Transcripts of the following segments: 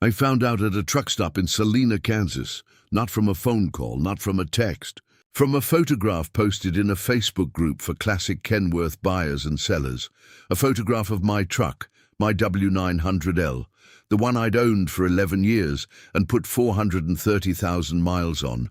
I found out at a truck stop in Salina, Kansas, not from a phone call, not from a text, from a photograph posted in a Facebook group for classic Kenworth buyers and sellers, a photograph of my truck, my W900L, the one I'd owned for 11 years and put 430,000 miles on,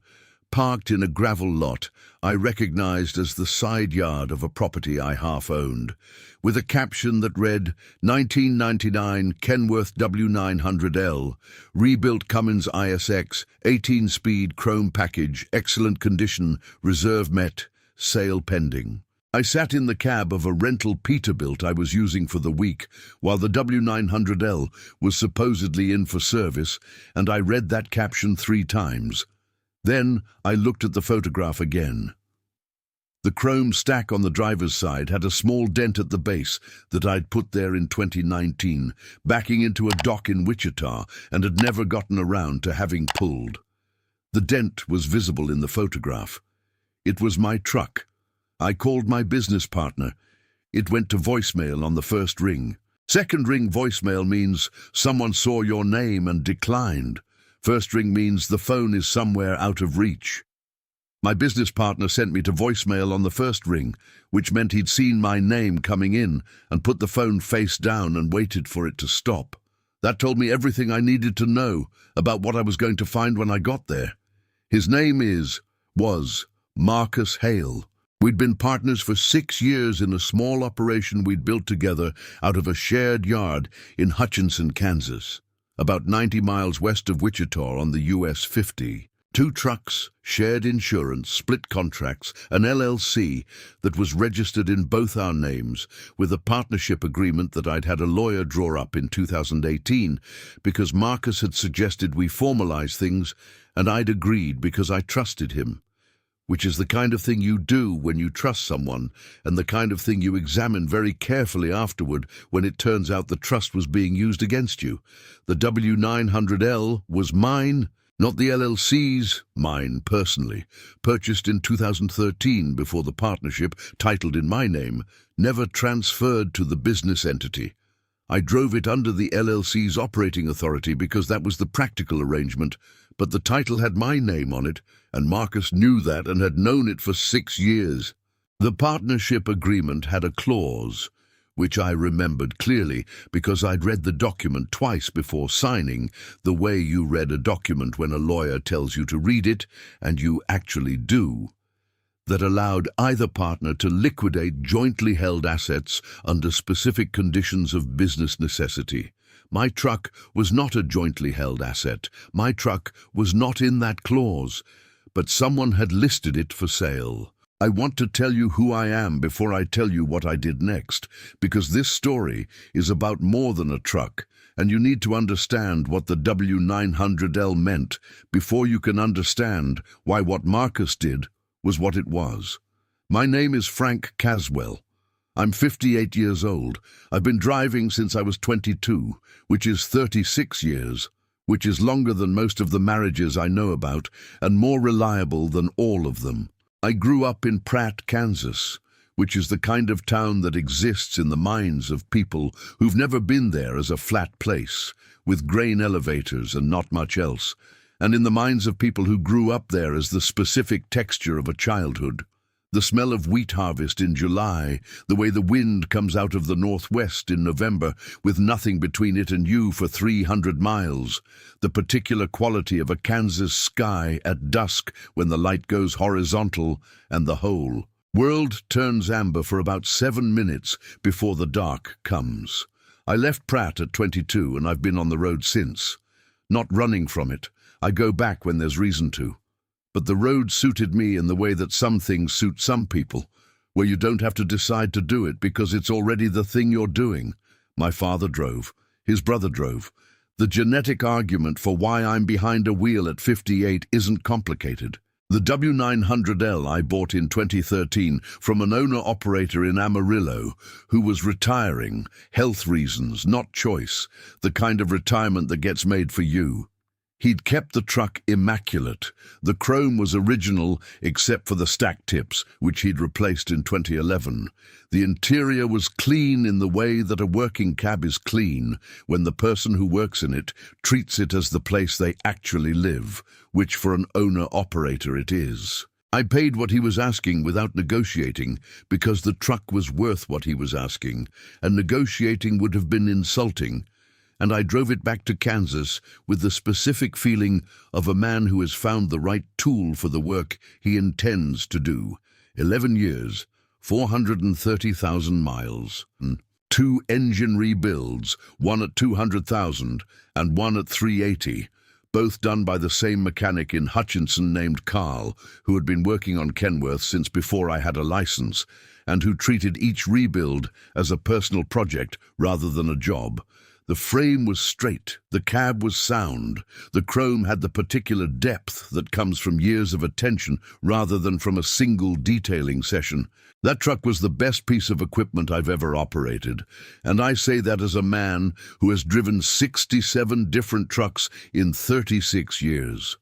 parked in a gravel lot I recognized as the side yard of a property I half-owned, with a caption that read, 1999 Kenworth W900L, rebuilt Cummins ISX, 18-speed chrome package, excellent condition, reserve met, sale pending. I sat in the cab of a rental Peterbilt I was using for the week while the W900L was supposedly in for service, and I read that caption 3 times. Then I looked at the photograph again. The chrome stack on the driver's side had a small dent at the base that I'd put there in 2019, backing into a dock in Wichita, and had never gotten around to having pulled. The dent was visible in the photograph. It was my truck. I called my business partner. It went to voicemail on the first ring. Second ring voicemail means someone saw your name and declined. First ring means the phone is somewhere out of reach. My business partner sent me to voicemail on the first ring, which meant he'd seen my name coming in and put the phone face down and waited for it to stop. That told me everything I needed to know about what I was going to find when I got there. His name was Marcus Hale. We'd been partners for 6 years in a small operation we'd built together out of a shared yard in Hutchinson, Kansas, about 90 miles west of Wichita on the US 50. 2 trucks, shared insurance, split contracts, an LLC that was registered in both our names, with a partnership agreement that I'd had a lawyer draw up in 2018 because Marcus had suggested we formalize things, and I'd agreed because I trusted him, which is the kind of thing you do when you trust someone, and the kind of thing you examine very carefully afterward when it turns out the trust was being used against you. The W900L was mine, not the LLC's, mine personally, purchased in 2013 before the partnership, titled in my name, never transferred to the business entity. I drove it under the LLC's operating authority because that was the practical arrangement, but the title had my name on it, and Marcus knew that and had known it for 6 years. The partnership agreement had a clause, which I remembered clearly because I'd read the document twice before signing, the way you read a document when a lawyer tells you to read it, and you actually do, that allowed either partner to liquidate jointly held assets under specific conditions of business necessity. My truck was not a jointly held asset. My truck was not in that clause, but someone had listed it for sale. I want to tell you who I am before I tell you what I did next, because this story is about more than a truck, and you need to understand what the W900L meant before you can understand why what Marcus did was what it was. My name is Frank Caswell. I'm 58 years old. I've been driving since I was 22, which is 36 years, which is longer than most of the marriages I know about and more reliable than all of them. I grew up in Pratt, Kansas, which is the kind of town that exists in the minds of people who've never been there as a flat place, with grain elevators and not much else, and in the minds of people who grew up there as the specific texture of a childhood. The smell of wheat harvest in July, the way the wind comes out of the northwest in November with nothing between it and you for 300 miles, the particular quality of a Kansas sky at dusk when the light goes horizontal, and the whole world turns amber for about 7 minutes before the dark comes. I left Pratt at 22 and I've been on the road since. Not running from it. I go back when there's reason to. But the road suited me in the way that some things suit some people, where you don't have to decide to do it because it's already the thing you're doing. My father drove. His brother drove. The genetic argument for why I'm behind a wheel at 58 isn't complicated. The W900L I bought in 2013 from an owner-operator in Amarillo who was retiring, health reasons, not choice, the kind of retirement that gets made for you. He'd kept the truck immaculate. The chrome was original except for the stack tips, which he'd replaced in 2011. The interior was clean in the way that a working cab is clean when the person who works in it treats it as the place they actually live, which for an owner-operator it is. I paid what he was asking without negotiating because the truck was worth what he was asking, and negotiating would have been insulting. And I drove it back to Kansas with the specific feeling of a man who has found the right tool for the work he intends to do. 11 years, 430,000 miles, 2 engine rebuilds, one at 200,000 and one at 380, both done by the same mechanic in Hutchinson named Carl, who had been working on Kenworth since before I had a license, and who treated each rebuild as a personal project rather than a job. The frame was straight, the cab was sound, the chrome had the particular depth that comes from years of attention rather than from a single detailing session. That truck was the best piece of equipment I've ever operated, and I say that as a man who has driven 67 different trucks in 36 years.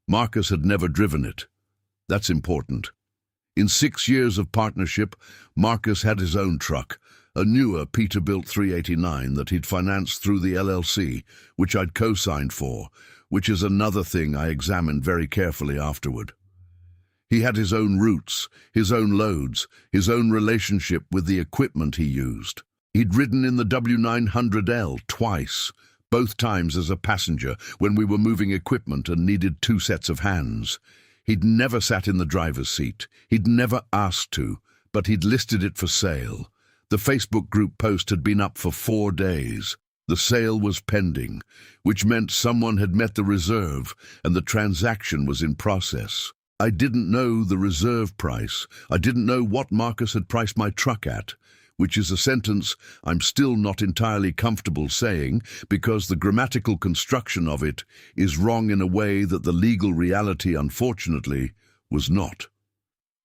Marcus had never driven it. That's important. In 6 years of partnership, Marcus had his own truck, a newer Peterbilt 389 that he'd financed through the LLC, which I'd co-signed for, which is another thing I examined very carefully afterward. He had his own routes, his own loads, his own relationship with the equipment he used. He'd ridden in the W900L twice, both times as a passenger when we were moving equipment and needed 2 sets of hands. He'd never sat in the driver's seat. He'd never asked to, but he'd listed it for sale. The Facebook group post had been up for 4 days. The sale was pending, which meant someone had met the reserve and the transaction was in process. I didn't know the reserve price. I didn't know what Marcus had priced my truck at, which is a sentence I'm still not entirely comfortable saying because the grammatical construction of it is wrong in a way that the legal reality, unfortunately, was not.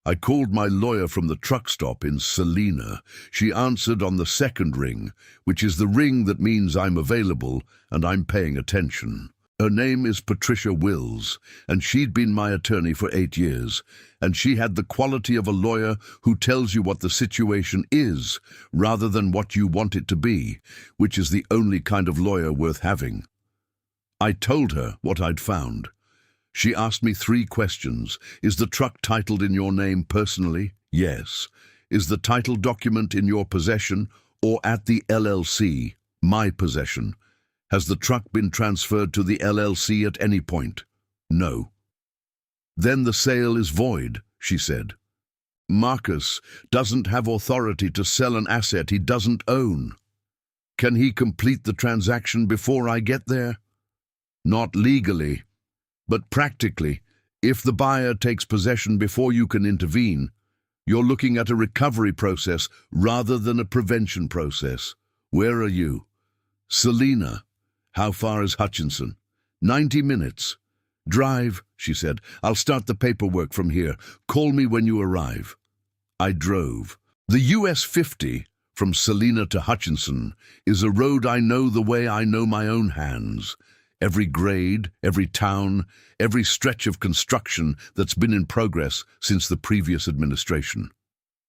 I called my lawyer from the truck stop in Salina. She answered on the second ring, which is the ring that means I'm available and I'm paying attention. Her name is Patricia Wills, and she'd been my attorney for 8 years, and she had the quality of a lawyer who tells you what the situation is rather than what you want it to be, which is the only kind of lawyer worth having. I told her what I'd found. She asked me 3 questions. Is the truck titled in your name personally? Yes. Is the title document in your possession or at the LLC, my possession? Has the truck been transferred to the LLC at any point? No. Then the sale is void, she said. Marcus doesn't have authority to sell an asset he doesn't own. Can he complete the transaction before I get there? Not legally. But practically, if the buyer takes possession before you can intervene, you're looking at a recovery process rather than a prevention process. Where are you? Salina. How far is Hutchinson? 90 minutes. Drive, she said. I'll start the paperwork from here. Call me when you arrive. I drove. The US 50 from Salina to Hutchinson is a road I know the way I know my own hands. Every grade, every town, every stretch of construction that's been in progress since the previous administration.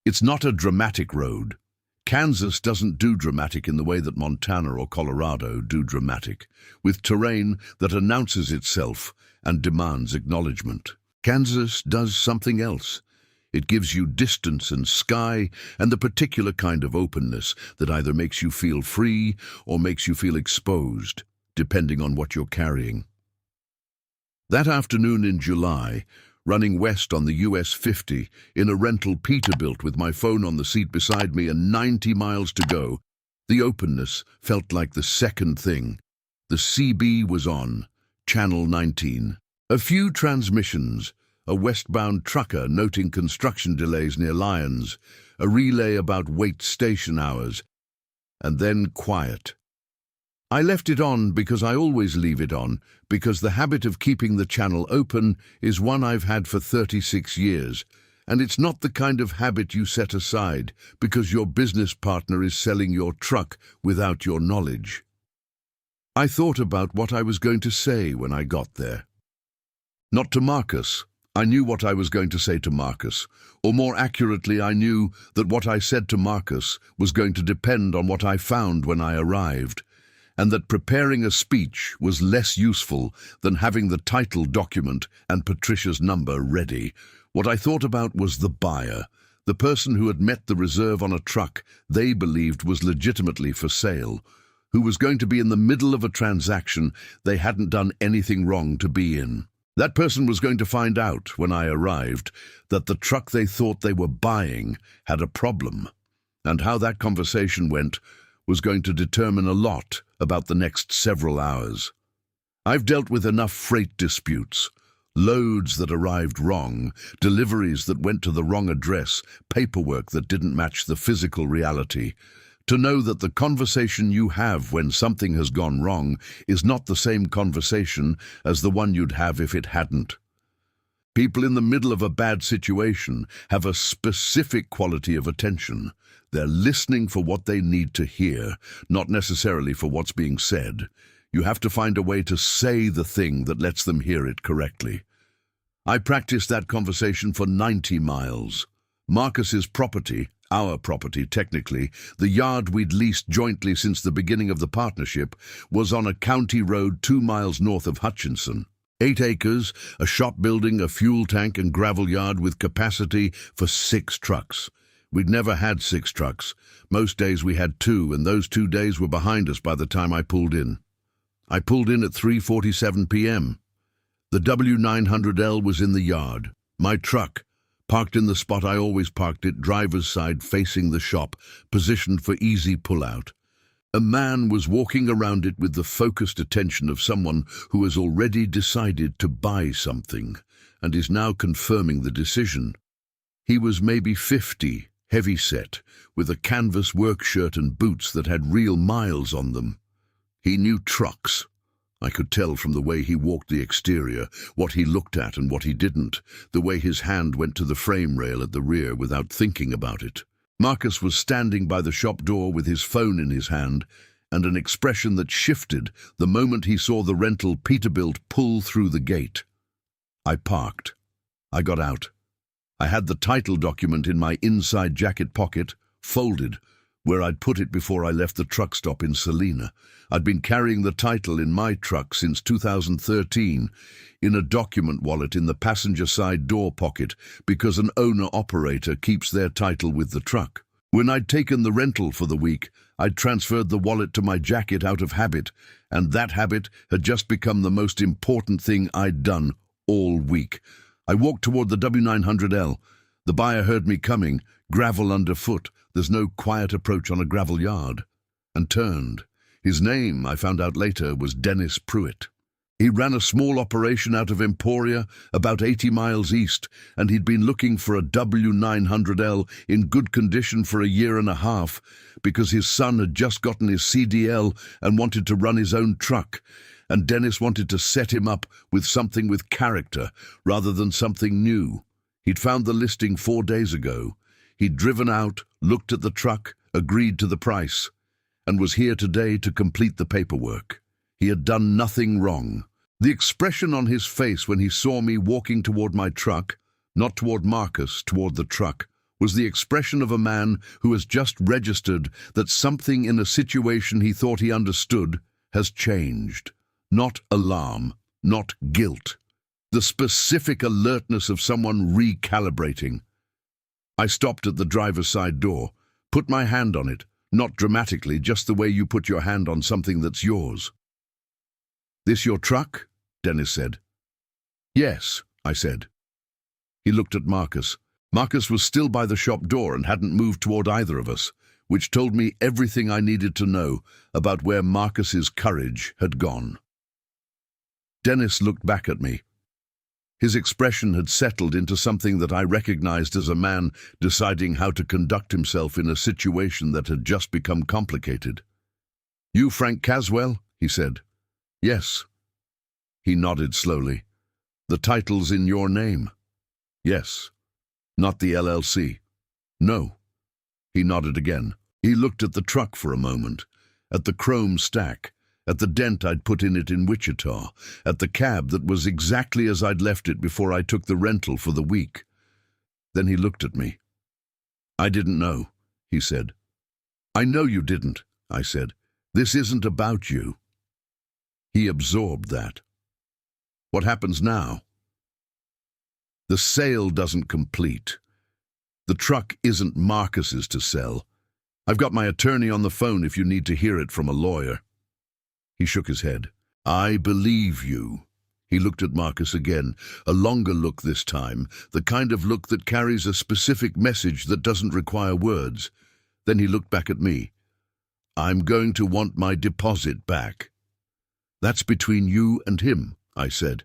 It's not a dramatic road. Kansas doesn't do dramatic in the way that Montana or Colorado do dramatic, with terrain that announces itself and demands acknowledgement. Kansas does something else. It gives you distance and sky and the particular kind of openness that either makes you feel free or makes you feel exposed, depending on what you're carrying. That afternoon in July, running west on the US 50 in a rental Peterbilt with my phone on the seat beside me and 90 miles to go, the openness felt like the second thing. The CB was on, Channel 19. A few transmissions, a westbound trucker noting construction delays near Lyons, a relay about wait station hours, and then quiet. I left it on because I always leave it on, because the habit of keeping the channel open is one I've had for 36 years, and it's not the kind of habit you set aside because your business partner is selling your truck without your knowledge. I thought about what I was going to say when I got there. Not to Marcus. I knew what I was going to say to Marcus, or more accurately, I knew that what I said to Marcus was going to depend on what I found when I arrived, and that preparing a speech was less useful than having the title document and Patricia's number ready. What I thought about was the buyer, the person who had met the reserve on a truck they believed was legitimately for sale, who was going to be in the middle of a transaction they hadn't done anything wrong to be in. That person was going to find out, when I arrived, that the truck they thought they were buying had a problem, and how that conversation went was going to determine a lot about the next several hours. I've dealt with enough freight disputes, loads that arrived wrong, deliveries that went to the wrong address, paperwork that didn't match the physical reality, to know that the conversation you have when something has gone wrong is not the same conversation as the one you'd have if it hadn't. People in the middle of a bad situation have a specific quality of attention. They're listening for what they need to hear, not necessarily for what's being said. You have to find a way to say the thing that lets them hear it correctly. I practiced that conversation for 90 miles. Marcus's property, our property technically, the yard we'd leased jointly since the beginning of the partnership, was on a county road 2 miles north of Hutchinson. 8 acres, a shop building, a fuel tank and gravel yard with capacity for 6 trucks. We'd never had 6 trucks. Most days we had 2, and those 2 days were behind us by the time I pulled in. I pulled in at 3:47 p.m. The W900L was in the yard. My truck, parked in the spot I always parked it, driver's side facing the shop, positioned for easy pullout. A man was walking around it with the focused attention of someone who has already decided to buy something and is now confirming the decision. He was maybe 50, heavy-set, with a canvas work shirt and boots that had real miles on them. He knew trucks. I could tell from the way he walked the exterior, what he looked at and what he didn't, the way his hand went to the frame rail at the rear without thinking about it. Marcus was standing by the shop door with his phone in his hand, and an expression that shifted the moment he saw the rental Peterbilt pull through the gate. I parked. I got out. I had the title document in my inside jacket pocket, folded, where I'd put it before I left the truck stop in Salina. I'd been carrying the title in my truck since 2013, in a document wallet in the passenger side door pocket, because an owner-operator keeps their title with the truck. When I'd taken the rental for the week, I'd transferred the wallet to my jacket out of habit, and that habit had just become the most important thing I'd done all week. I walked toward the W900L. The buyer heard me coming, gravel underfoot. There's no quiet approach on a gravel yard, and turned. His name, I found out later, was Dennis Pruitt. He ran a small operation out of Emporia, about 80 miles east, and he'd been looking for a W900L in good condition for a year and a half, because his son had just gotten his CDL and wanted to run his own truck, and Dennis wanted to set him up with something with character rather than something new. He'd found the listing 4 days ago. He'd driven out, looked at the truck, agreed to the price, and was here today to complete the paperwork. He had done nothing wrong. The expression on his face when he saw me walking toward my truck, not toward Marcus, toward the truck, was the expression of a man who has just registered that something in a situation he thought he understood has changed. Not alarm, not guilt. The specific alertness of someone recalibrating. I stopped at the driver's side door, put my hand on it, not dramatically, just the way you put your hand on something that's yours. "This your truck?" Dennis said. "Yes," I said. He looked at Marcus. Marcus was still by the shop door and hadn't moved toward either of us, which told me everything I needed to know about where Marcus's courage had gone. Dennis looked back at me. His expression had settled into something that I recognized as a man deciding how to conduct himself in a situation that had just become complicated. "You Frank Caswell?" he said. "Yes." He nodded slowly. "The title's in your name?" "Yes." "Not the LLC?" "No." He nodded again. He looked at the truck for a moment, at the chrome stack, at the dent I'd put in it in Wichita, at the cab that was exactly as I'd left it before I took the rental for the week. Then he looked at me. "I didn't know," he said. "I know you didn't," I said. "This isn't about you." He absorbed that. "What happens now?" "The sale doesn't complete. The truck isn't Marcus's to sell. I've got my attorney on the phone if you need to hear it from a lawyer." He shook his head. "I believe you." He looked at Marcus again, a longer look this time, the kind of look that carries a specific message that doesn't require words. Then he looked back at me. "I'm going to want my deposit back." "That's between you and him," I said.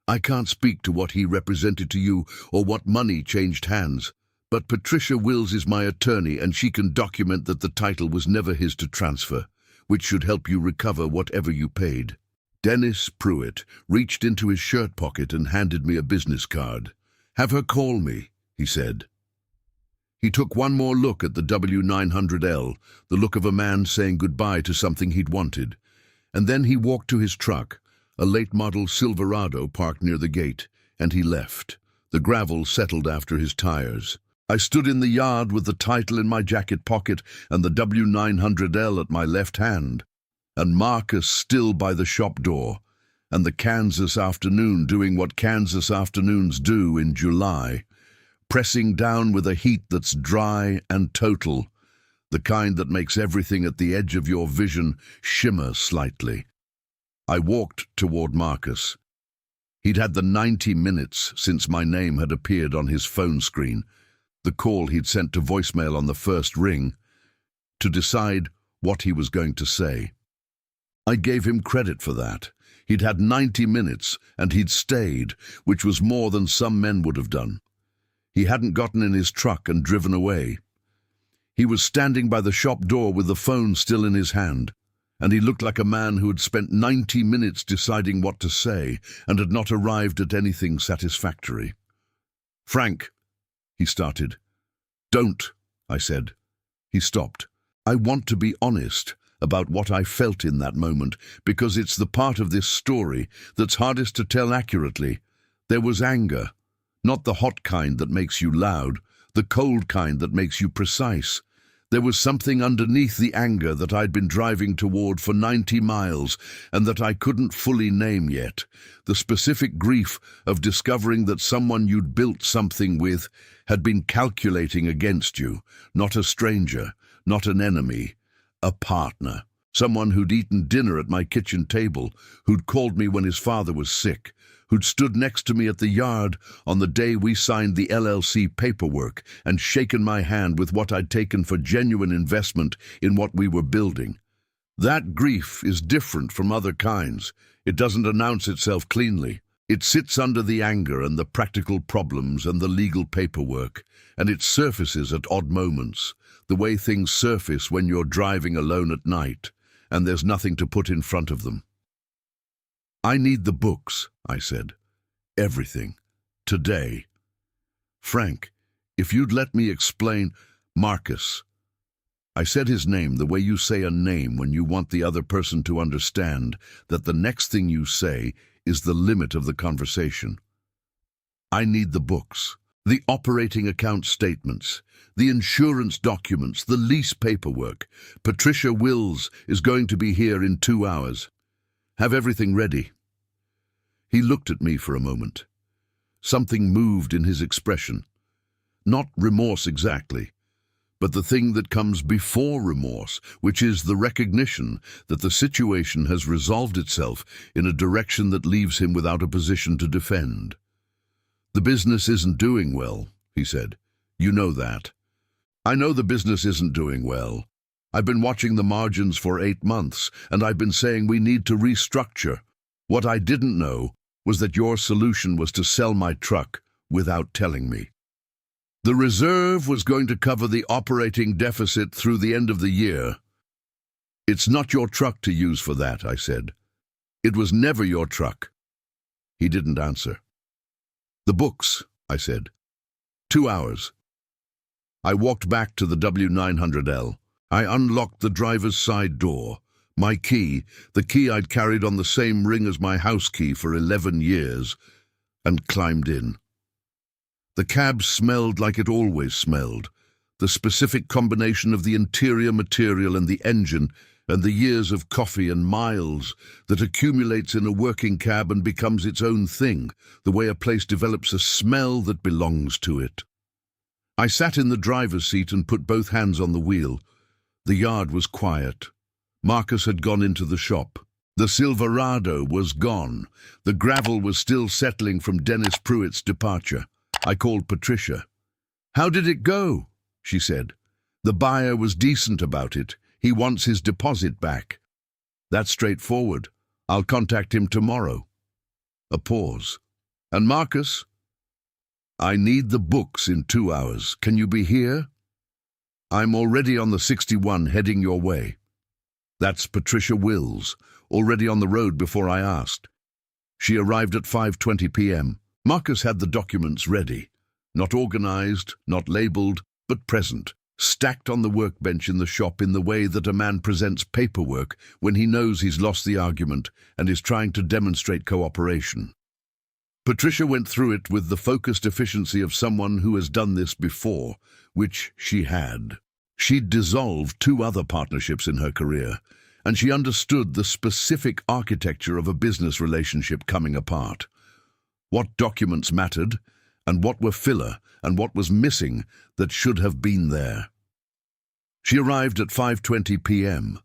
"I can't speak to what he represented to you or what money changed hands. But Patricia Wills is my attorney and she can document that the title was never his to transfer, which should help you recover whatever you paid." Dennis Pruitt reached into his shirt pocket and handed me a business card. "Have her call me," he said. He took one more look at the W900L, the look of a man saying goodbye to something he'd wanted. And then he walked to his truck, a late-model Silverado parked near the gate, and he left. The gravel settled after his tires. I stood in the yard with the title in my jacket pocket and the W900L at my left hand, and Marcus still by the shop door, and the Kansas afternoon doing what Kansas afternoons do in July, pressing down with a heat that's dry and total, the kind that makes everything at the edge of your vision shimmer slightly. I walked toward Marcus. He'd had the 90 minutes since my name had appeared on his phone screen, the call he'd sent to voicemail on the first ring, to decide what he was going to say. I gave him credit for that. He'd had 90 minutes, and he'd stayed, which was more than some men would have done. He hadn't gotten in his truck and driven away. He was standing by the shop door with the phone still in his hand, and he looked like a man who had spent 90 minutes deciding what to say and had not arrived at anything satisfactory. "Frank," he started. "Don't," I said. He stopped. "I want to be honest about what I felt in that moment, because it's the part of this story that's hardest to tell accurately. There was anger, not the hot kind that makes you loud, the cold kind that makes you precise. There was something underneath the anger that I'd been driving toward for 90 miles and that I couldn't fully name yet. The specific grief of discovering that someone you'd built something with had been calculating against you, not a stranger, not an enemy, a partner. Someone who'd eaten dinner at my kitchen table, who'd called me when his father was sick, who'd stood next to me at the yard on the day we signed the LLC paperwork and shaken my hand with what I'd taken for genuine investment in what we were building. That grief is different from other kinds. It doesn't announce itself cleanly. It sits under the anger and the practical problems and the legal paperwork, and it surfaces at odd moments, the way things surface when you're driving alone at night, and there's nothing to put in front of them. "I need the books," I said. "Everything. Today." "Frank, if you'd let me explain—" "Marcus." I said his name the way you say a name when you want the other person to understand that the next thing you say is the limit of the conversation. "I need the books. The operating account statements, the insurance documents, the lease paperwork. Patricia Wills is going to be here in 2 hours. Have everything ready." He looked at me for a moment. Something moved in his expression. Not remorse exactly, but the thing that comes before remorse, which is the recognition that the situation has resolved itself in a direction that leaves him without a position to defend. "The business isn't doing well," he said. "You know that." "I know the business isn't doing well. I've been watching the margins for 8 months, and I've been saying we need to restructure. What I didn't know was that your solution was to sell my truck without telling me. The reserve was going to cover the operating deficit through the end of the year." "It's not your truck to use for that," I said. "It was never your truck." He didn't answer. "The books," I said. 2 hours. I walked back to the W900L. I unlocked the driver's side door, My key, the key I'd carried on the same ring as my house key for 11 years, and climbed in. The cab smelled like it always smelled. The specific combination of the interior material and the engine and the years of coffee and miles that accumulates in a working cab and becomes its own thing, the way a place develops a smell that belongs to it. I sat in the driver's seat and put both hands on the wheel. The yard was quiet. Marcus had gone into the shop. The Silverado was gone. The gravel was still settling from Dennis Pruitt's departure. I called Patricia. "How did it go?" she said. "The buyer was decent about it. He wants his deposit back." "That's straightforward. I'll contact him tomorrow." A pause. "And Marcus?" "I need the books in 2 hours. Can you be here?" "I'm already on the 61 heading your way." That's Patricia Wills, already on the road before I asked. She arrived at 5:20 p.m. Marcus had the documents ready. Not organized, not labeled, but present, stacked on the workbench in the shop in the way that a man presents paperwork when he knows he's lost the argument and is trying to demonstrate cooperation. Patricia went through it with the focused efficiency of someone who has done this before, which she had. She'd dissolved 2 other partnerships in her career, and she understood the specific architecture of a business relationship coming apart. What documents mattered, and what were filler, and what was missing that should have been there. She arrived at 5:20 p.m.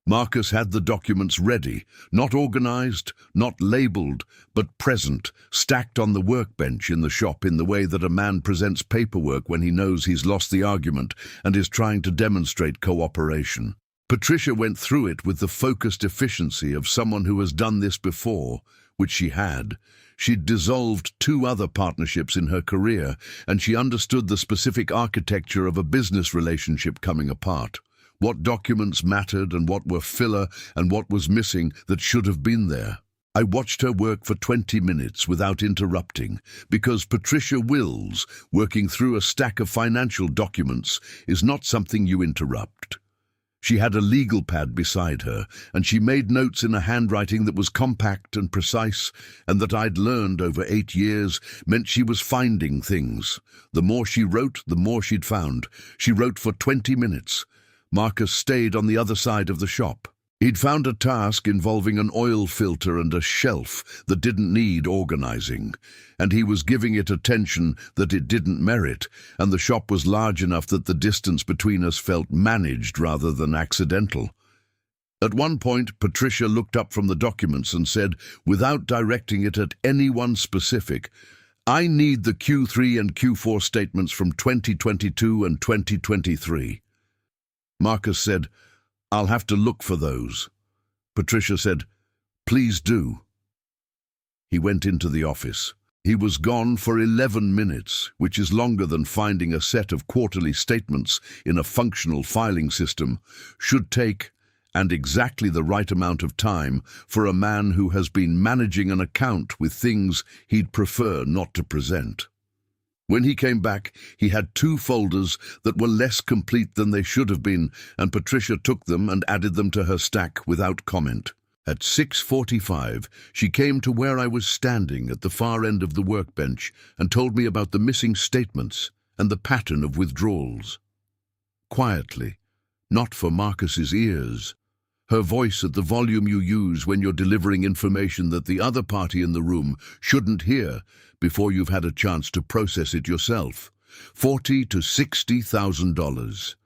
Marcus had the documents ready, not organized, not labeled, but present, stacked on the workbench in the shop in the way that a man presents paperwork when he knows he's lost the argument and is trying to demonstrate cooperation. Patricia went through it with the focused efficiency of someone who has done this before, which she had. She'd dissolved 2 other partnerships in her career, and she understood the specific architecture of a business relationship coming apart. What documents mattered and what were filler and what was missing that should have been there. I watched her work for 20 minutes without interrupting, because Patricia Wills, working through a stack of financial documents, is not something you interrupt. She had a legal pad beside her, and she made notes in a handwriting that was compact and precise, and that I'd learned over 8 years meant she was finding things. The more she wrote, the more she'd found. She wrote for 20 minutes. Marcus stayed on the other side of the shop. He'd found a task involving an oil filter and a shelf that didn't need organizing, and he was giving it attention that it didn't merit, and the shop was large enough that the distance between us felt managed rather than accidental. At one point, Patricia looked up from the documents and said, without directing it at anyone specific, "I need the Q3 and Q4 statements from 2022 and 2023. Marcus said, "I'll have to look for those." Patricia said, "Please do." He went into the office. He was gone for 11 minutes, which is longer than finding a set of quarterly statements in a functional filing system should take, and exactly the right amount of time for a man who has been managing an account with things he'd prefer not to present. When he came back, he had 2 folders that were less complete than they should have been, and Patricia took them and added them to her stack without comment. At 6:45, she came to where I was standing at the far end of the workbench and told me about the missing statements and the pattern of withdrawals. Quietly, not for Marcus's ears. Her voice at the volume you use when you're delivering information that the other party in the room shouldn't hear before you've had a chance to process it yourself. $40,000 to $60,000.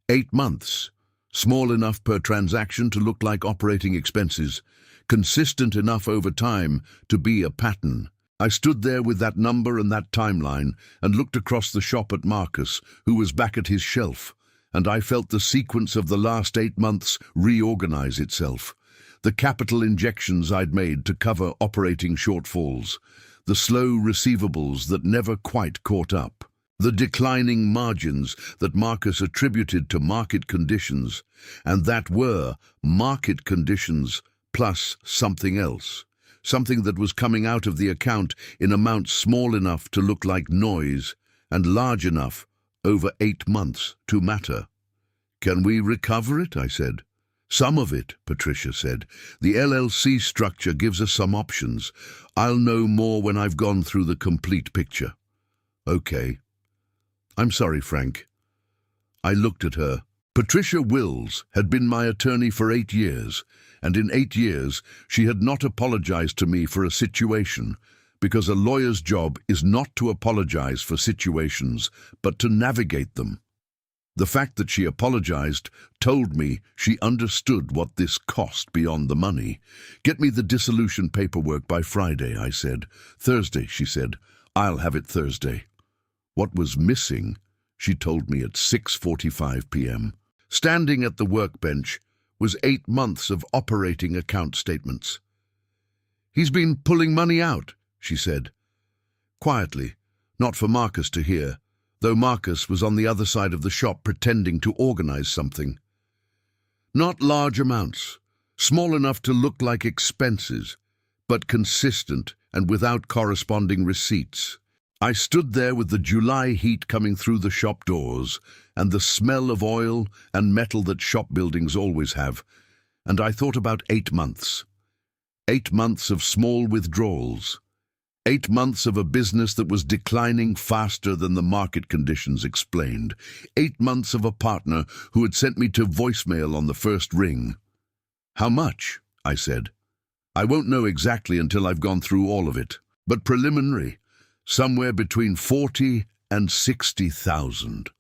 8 months. Small enough per transaction to look like operating expenses. Consistent enough over time to be a pattern. I stood there with that number and that timeline and looked across the shop at Marcus, who was back at his shelf, and I felt the sequence of the last 8 months reorganize itself. The capital injections I'd made to cover operating shortfalls. The slow receivables that never quite caught up. The declining margins that Marcus attributed to market conditions, and that were market conditions plus something else. Something that was coming out of the account in amounts small enough to look like noise and large enough over 8 months to matter. "Can we recover it?" I said. Some of it, Patricia said. The LLC structure gives us some options. I'll know more when I've gone through the complete picture. Okay. I'm sorry, Frank. I looked at her. Patricia Wills had been my attorney for 8 years, and in 8 years she had not apologized to me for a situation, because a lawyer's job is not to apologize for situations, but to navigate them. The fact that she apologized told me she understood what this cost beyond the money. Get me the dissolution paperwork by Friday, I said. Thursday, she said. I'll have it Thursday. What was missing, she told me at 6:45 p.m. Standing at the workbench was 8 months of operating account statements. He's been pulling money out, she said. Quietly, not for Marcus to hear, though Marcus was on the other side of the shop pretending to organize something. Not large amounts, small enough to look like expenses, but consistent and without corresponding receipts. I stood there with the July heat coming through the shop doors and the smell of oil and metal that shop buildings always have, and I thought about 8 months. 8 months of small withdrawals. 8 months of a business that was declining faster than the market conditions explained. 8 months of a partner who had sent me to voicemail on the first ring. How much? I said. I won't know exactly until I've gone through all of it, but preliminary, somewhere between 40 and 60,000.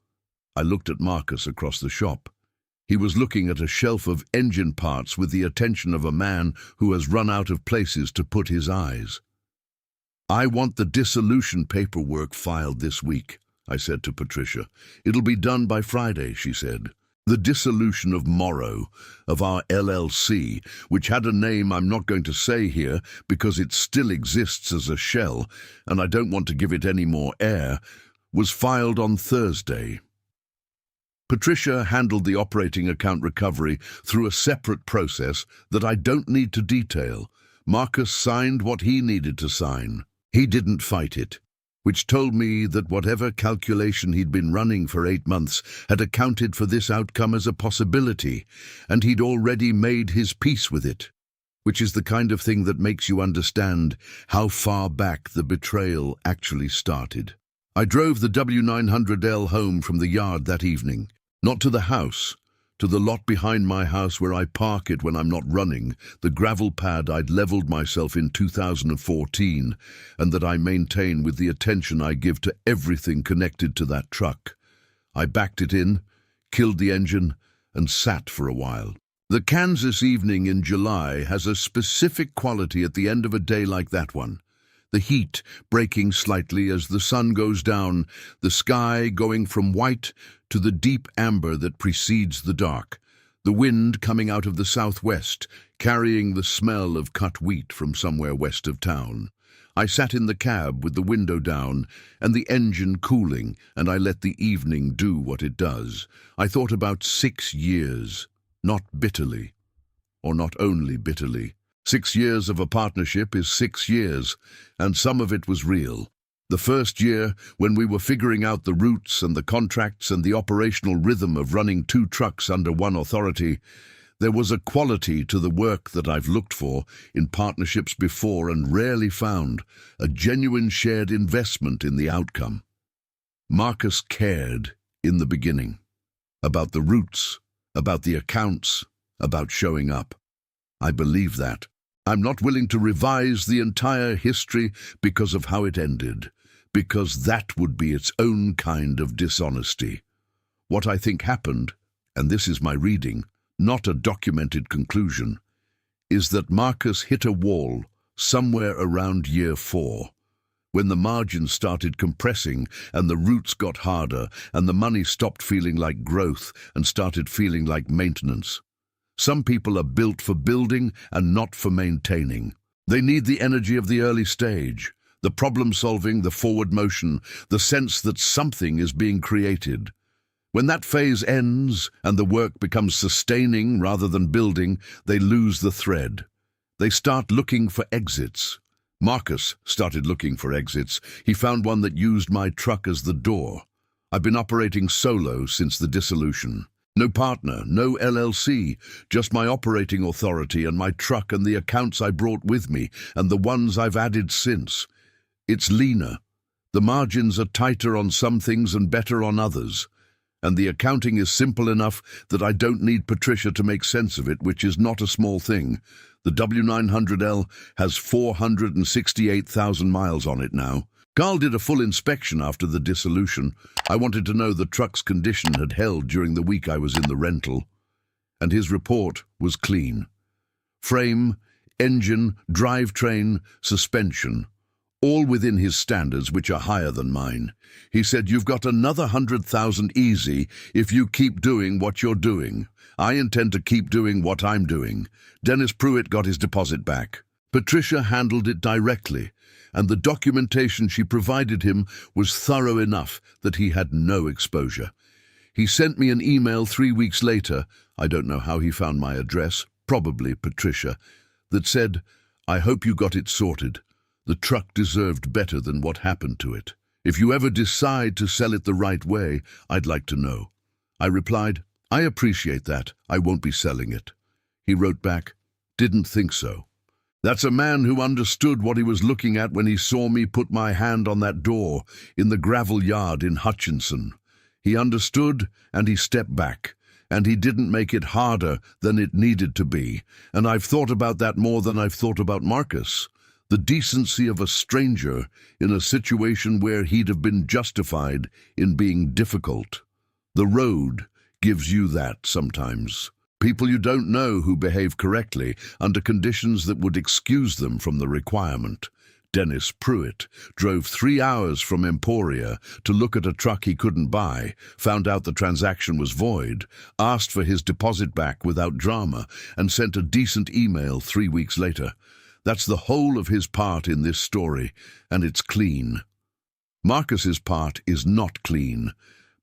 I looked at Marcus across the shop. He was looking at a shelf of engine parts with the attention of a man who has run out of places to put his eyes. I want the dissolution paperwork filed this week, I said to Patricia. It'll be done by Friday, she said. The dissolution of Morrow, of our LLC, which had a name I'm not going to say here because it still exists as a shell, and I don't want to give it any more air, was filed on Thursday. Patricia handled the operating account recovery through a separate process that I don't need to detail. Marcus signed what he needed to sign. He didn't fight it, which told me that whatever calculation he'd been running for 8 months had accounted for this outcome as a possibility, and he'd already made his peace with it, which is the kind of thing that makes you understand how far back the betrayal actually started. I drove the W900L home from the yard that evening, not to the house, to the lot behind my house where I park it when I'm not running, the gravel pad I'd leveled myself in 2014, and that I maintain with the attention I give to everything connected to that truck. I backed it in, killed the engine, and sat for a while. The Kansas evening in July has a specific quality at the end of a day like that one. The heat breaking slightly as the sun goes down, the sky going from white to the deep amber that precedes the dark, the wind coming out of the southwest, carrying the smell of cut wheat from somewhere west of town. I sat in the cab with the window down and the engine cooling, and I let the evening do what it does. I thought about 6 years, not bitterly, or not only bitterly. 6 years of a partnership is 6 years, and some of it was real. The first year, when we were figuring out the routes and the contracts and the operational rhythm of running 2 trucks under one authority, there was a quality to the work that I've looked for in partnerships before and rarely found, a genuine shared investment in the outcome. Marcus cared in the beginning, about the routes, about the accounts, about showing up. I believe that. I'm not willing to revise the entire history because of how it ended, because that would be its own kind of dishonesty. What I think happened, and this is my reading, not a documented conclusion, is that Marcus hit a wall somewhere around year 4, when the margins started compressing and the roots got harder and the money stopped feeling like growth and started feeling like maintenance. Some people are built for building and not for maintaining. They need the energy of the early stage, the problem-solving, the forward motion, the sense that something is being created. When that phase ends and the work becomes sustaining rather than building, they lose the thread. They start looking for exits. Marcus started looking for exits. He found one that used my truck as the door. I've been operating solo since the dissolution. No partner, no LLC, just my operating authority and my truck and the accounts I brought with me and the ones I've added since. It's leaner. The margins are tighter on some things and better on others. And the accounting is simple enough that I don't need Patricia to make sense of it, which is not a small thing. The W900L has 468,000 miles on it now. Carl did a full inspection after the dissolution. I wanted to know the truck's condition had held during the week I was in the rental. And his report was clean. Frame, engine, drivetrain, suspension, all within his standards, which are higher than mine. He said, "You've got another 100,000 easy if you keep doing what you're doing. I intend to keep doing what I'm doing." Dennis Pruitt got his deposit back. Patricia handled it directly, and the documentation she provided him was thorough enough that he had no exposure. He sent me an email 3 weeks later, I don't know how he found my address, probably Patricia, that said, "I hope you got it sorted. The truck deserved better than what happened to it. If you ever decide to sell it the right way, I'd like to know." I replied, "I appreciate that. I won't be selling it." He wrote back, "Didn't think so." That's a man who understood what he was looking at when he saw me put my hand on that door in the gravel yard in Hutchinson. He understood and he stepped back, and he didn't make it harder than it needed to be. And I've thought about that more than I've thought about Marcus. The decency of a stranger in a situation where he'd have been justified in being difficult. The road gives you that sometimes. People you don't know who behave correctly under conditions that would excuse them from the requirement. Dennis Pruitt drove 3 hours from Emporia to look at a truck he couldn't buy, found out the transaction was void, asked for his deposit back without drama, and sent a decent email 3 weeks later. That's the whole of his part in this story, and it's clean. Marcus's part is not clean,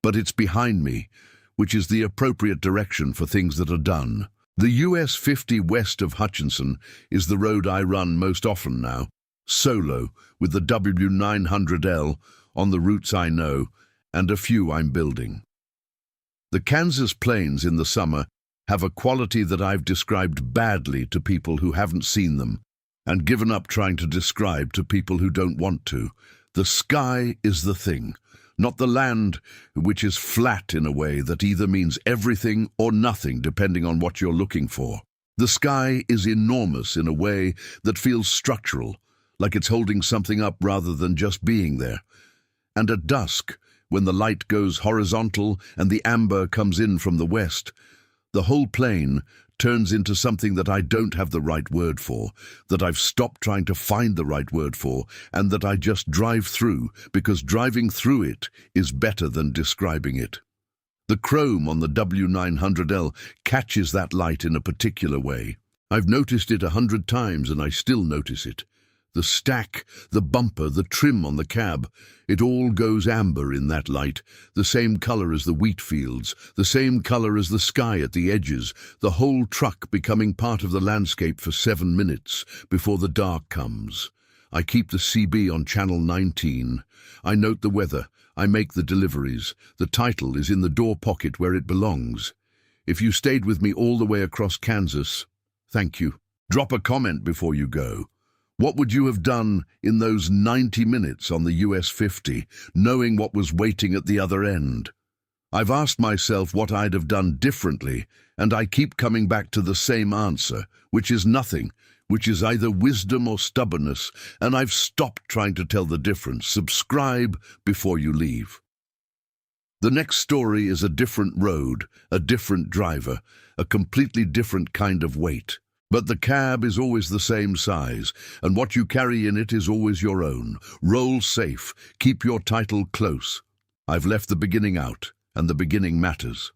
but it's behind me, which is the appropriate direction for things that are done. The US 50 west of Hutchinson is the road I run most often now, solo, with the W900L on the routes I know, and a few I'm building. The Kansas plains in the summer have a quality that I've described badly to people who haven't seen them, and given up trying to describe to people who don't want to. The sky is the thing, not the land, which is flat in a way that either means everything or nothing depending on what you're looking for. The sky is enormous in a way that feels structural, like it's holding something up rather than just being there. And at dusk, when the light goes horizontal and the amber comes in from the west, the whole plain turns into something that I don't have the right word for, that I've stopped trying to find the right word for, and that I just drive through, because driving through it is better than describing it. The chrome on the W900L catches that light in a particular way. I've noticed it 100 times and I still notice it. The stack, the bumper, the trim on the cab, it all goes amber in that light, the same color as the wheat fields, the same color as the sky at the edges, the whole truck becoming part of the landscape for 7 minutes before the dark comes. I keep the CB on channel 19. I note the weather. I make the deliveries. The title is in the door pocket where it belongs. If you stayed with me all the way across Kansas, thank you. Drop a comment before you go. What would you have done in those 90 minutes on the US 50, knowing what was waiting at the other end? I've asked myself what I'd have done differently, and I keep coming back to the same answer, which is nothing, which is either wisdom or stubbornness, and I've stopped trying to tell the difference. Subscribe before you leave. The next story is a different road, a different driver, a completely different kind of weight. But the cab is always the same size, and what you carry in it is always your own. Roll safe, keep your title close. I've left the beginning out, and the beginning matters.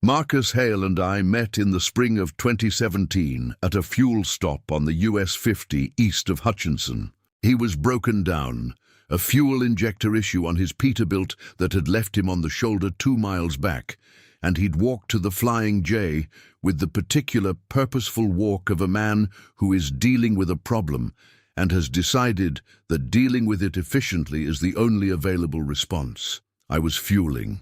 Marcus Hale and I met in the spring of 2017 at a fuel stop on the US 50 east of Hutchinson. He was broken down, a fuel injector issue on his Peterbilt that had left him on the shoulder 2 miles back, and he'd walked to the Flying J with the particular purposeful walk of a man who is dealing with a problem and has decided that dealing with it efficiently is the only available response. I was fueling.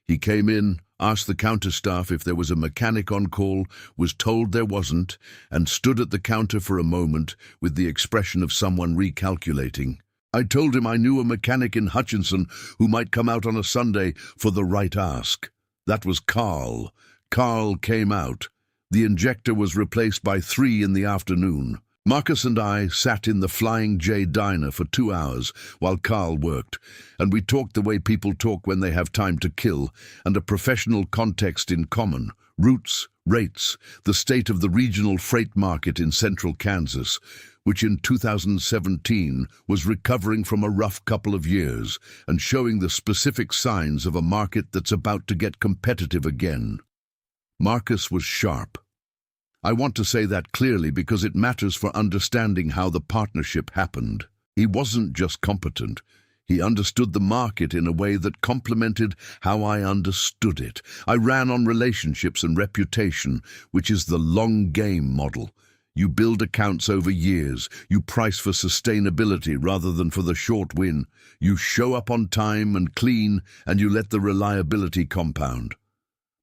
He came in, asked the counter staff if there was a mechanic on call, was told there wasn't, and stood at the counter for a moment with the expression of someone recalculating. I told him I knew a mechanic in Hutchinson who might come out on a Sunday for the right ask. That was Carl. Carl came out. The injector was replaced by 3 in the afternoon. Marcus and I sat in the Flying J diner for 2 hours while Carl worked, and we talked the way people talk when they have time to kill, and a professional context in common, routes, rates, the state of the regional freight market in central Kansas, which in 2017 was recovering from a rough couple of years and showing the specific signs of a market that's about to get competitive again. Marcus was sharp. I want to say that clearly because it matters for understanding how the partnership happened. He wasn't just competent. He understood the market in a way that complemented how I understood it. I ran on relationships and reputation, which is the long game model. You build accounts over years. You price for sustainability rather than for the short win. You show up on time and clean, and you let the reliability compound.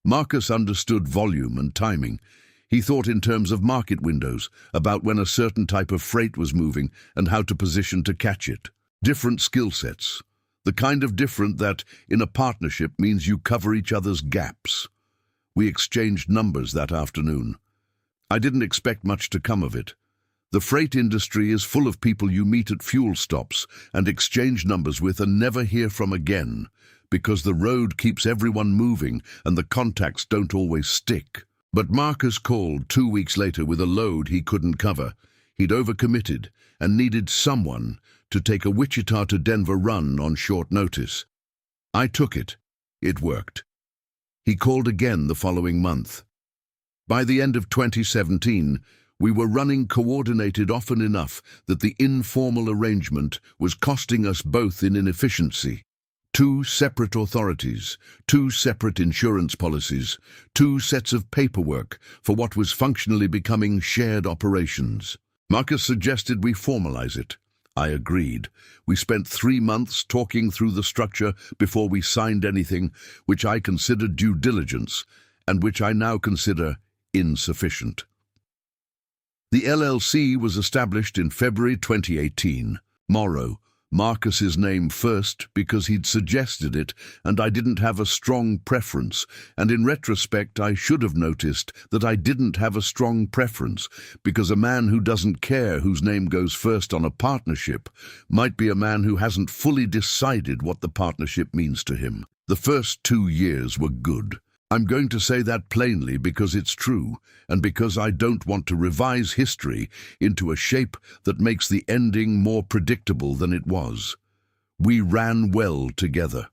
Marcus understood volume and timing. He thought in terms of market windows, about when a certain type of freight was moving and how to position to catch it. Different skill sets. The kind of different that, in a partnership, means you cover each other's gaps. We exchanged numbers that afternoon. I didn't expect much to come of it. The freight industry is full of people you meet at fuel stops and exchange numbers with and never hear from again, because the road keeps everyone moving and the contacts don't always stick. But Marcus called 2 weeks later with a load he couldn't cover. He'd overcommitted and needed someone to take a Wichita to Denver run on short notice. I took it. It worked. He called again the following month. By the end of 2017, we were running coordinated often enough that the informal arrangement was costing us both in inefficiency. 2 separate authorities, 2 separate insurance policies, 2 sets of paperwork for what was functionally becoming shared operations. Marcus suggested we formalize it. I agreed. We spent 3 months talking through the structure before we signed anything, which I considered due diligence, and which I now consider insufficient. The LLC was established in February 2018. Morrow, Marcus's name first because he'd suggested it and I didn't have a strong preference, and in retrospect I should have noticed that I didn't have a strong preference because a man who doesn't care whose name goes first on a partnership might be a man who hasn't fully decided what the partnership means to him. The first 2 years were good. I'm going to say that plainly because it's true, and because I don't want to revise history into a shape that makes the ending more predictable than it was. We ran well together.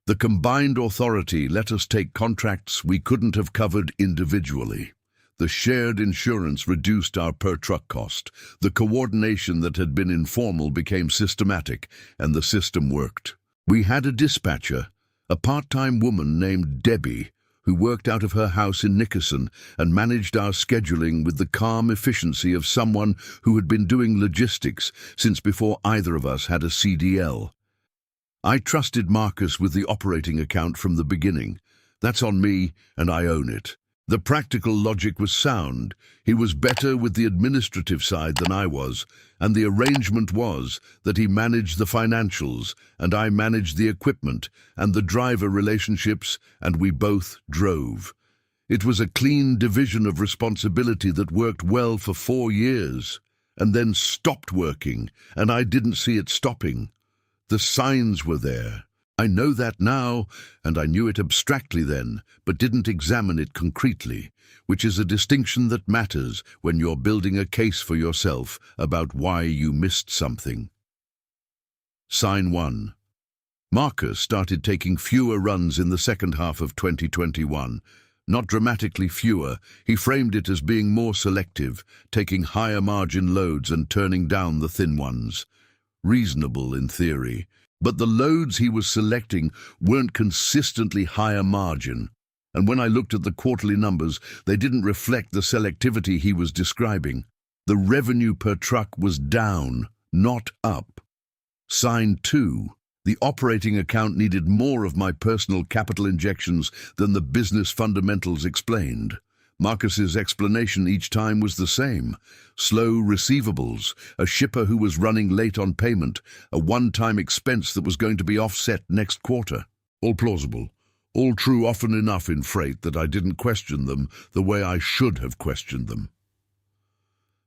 The combined authority let us take contracts we couldn't have covered individually. The shared insurance reduced our per-truck cost. The coordination that had been informal became systematic, and the system worked. We had a dispatcher, a part-time woman named Debbie, who worked out of her house in Nickerson and managed our scheduling with the calm efficiency of someone who had been doing logistics since before either of us had a CDL. I trusted Marcus with the operating account from the beginning. That's on me, and I own it. The practical logic was sound. He was better with the administrative side than I was, and the arrangement was that he managed the financials, and I managed the equipment and the driver relationships, and we both drove. It was a clean division of responsibility that worked well for 4 years, and then stopped working, and I didn't see it stopping. The signs were there. I know that now, and I knew it abstractly then, but didn't examine it concretely, which is a distinction that matters when you're building a case for yourself about why you missed something. Sign 1. Marcus started taking fewer runs in the second half of 2021. Not dramatically fewer, he framed it as being more selective, taking higher margin loads and turning down the thin ones. Reasonable in theory. But the loads he was selecting weren't consistently higher margin, and when I looked at the quarterly numbers, they didn't reflect the selectivity he was describing. The revenue per truck was down, not up. Sign 2. The operating account needed more of my personal capital injections than the business fundamentals explained. Marcus's explanation each time was the same. Slow receivables, a shipper who was running late on payment, a one-time expense that was going to be offset next quarter. All plausible, all true often enough in freight that I didn't question them the way I should have questioned them.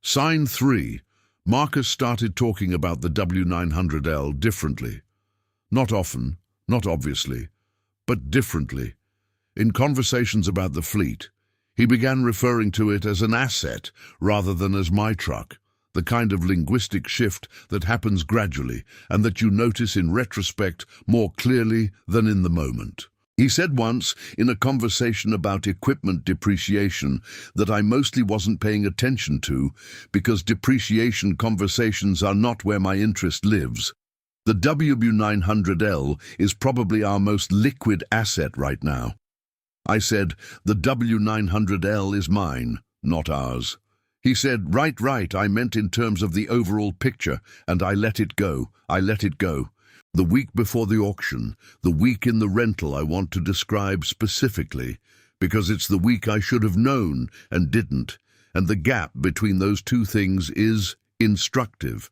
Sign 3. Marcus started talking about the W900L differently. Not often, not obviously, but differently. In conversations about the fleet, he began referring to it as an asset rather than as my truck, the kind of linguistic shift that happens gradually and that you notice in retrospect more clearly than in the moment. He said once, in a conversation about equipment depreciation, that I mostly wasn't paying attention to because depreciation conversations are not where my interest lives. The W900L is probably our most liquid asset right now. I said, the W900L is mine, not ours. He said, right, I meant in terms of the overall picture, and I let it go. The week before the auction, the week in the rental I want to describe specifically, because it's the week I should have known and didn't, and the gap between those two things is instructive.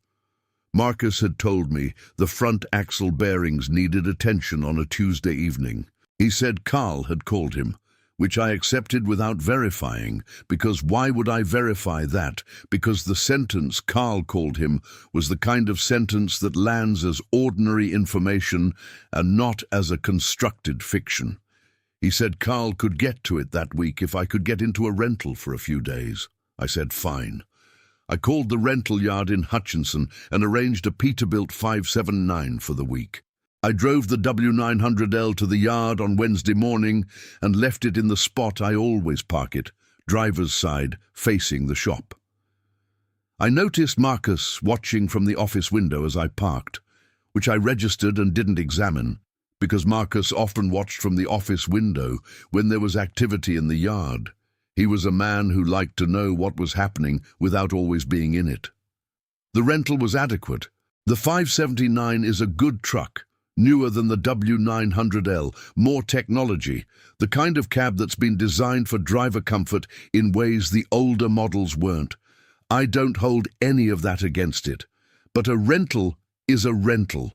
Marcus had told me the front axle bearings needed attention on a Tuesday evening. He said Carl had called him, which I accepted without verifying, because why would I verify that? Because the sentence Carl called him was the kind of sentence that lands as ordinary information and not as a constructed fiction. He said Carl could get to it that week if I could get into a rental for a few days. I said fine. I called the rental yard in Hutchinson and arranged a Peterbilt 579 for the week. I drove the W900L to the yard on Wednesday morning and left it in the spot I always park it, driver's side, facing the shop. I noticed Marcus watching from the office window as I parked, which I registered and didn't examine, because Marcus often watched from the office window when there was activity in the yard. He was a man who liked to know what was happening without always being in it. The rental was adequate. The 579 is a good truck, newer than the W900L, more technology, the kind of cab that's been designed for driver comfort in ways the older models weren't. I don't hold any of that against it. But a rental is a rental.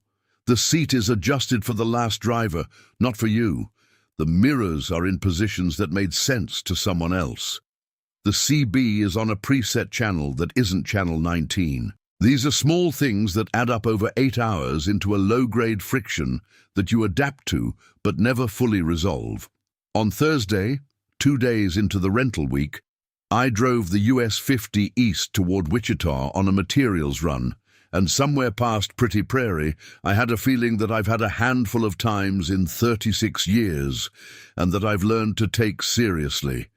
The seat is adjusted for the last driver, not for you. The mirrors are in positions that made sense to someone else. The CB is on a preset channel that isn't channel 19. These are small things that add up over 8 hours into a low-grade friction that you adapt to but never fully resolve. On Thursday, 2 days into the rental week, I drove the US 50 east toward Wichita on a materials run, and somewhere past Pretty Prairie, I had a feeling that I've had a handful of times in 36 years and that I've learned to take seriously.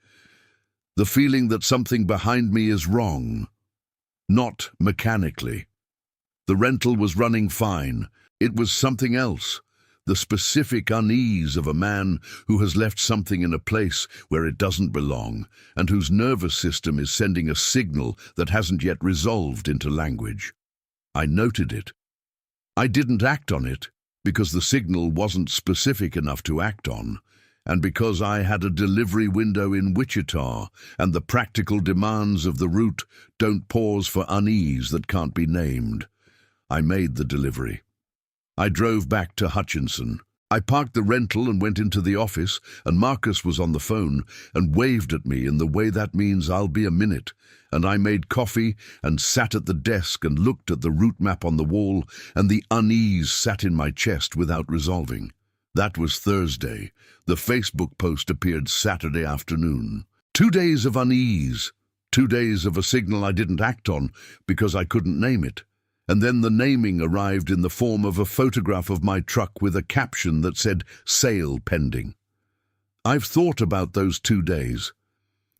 The feeling that something behind me is wrong. Not mechanically. The rental was running fine. It was something else. The specific unease of a man who has left something in a place where it doesn't belong and whose nervous system is sending a signal that hasn't yet resolved into language. I noted it. I didn't act on it because the signal wasn't specific enough to act on, and because I had a delivery window in Wichita, and the practical demands of the route don't pause for unease that can't be named. I made the delivery. I drove back to Hutchinson. I parked the rental and went into the office, and Marcus was on the phone and waved at me in the way that means I'll be a minute, and I made coffee and sat at the desk and looked at the route map on the wall, and the unease sat in my chest without resolving. That was Thursday. The Facebook post appeared Saturday afternoon. 2 days of unease. 2 days of a signal I didn't act on because I couldn't name it. And then the naming arrived in the form of a photograph of my truck with a caption that said, "Sale pending." I've thought about those 2 days,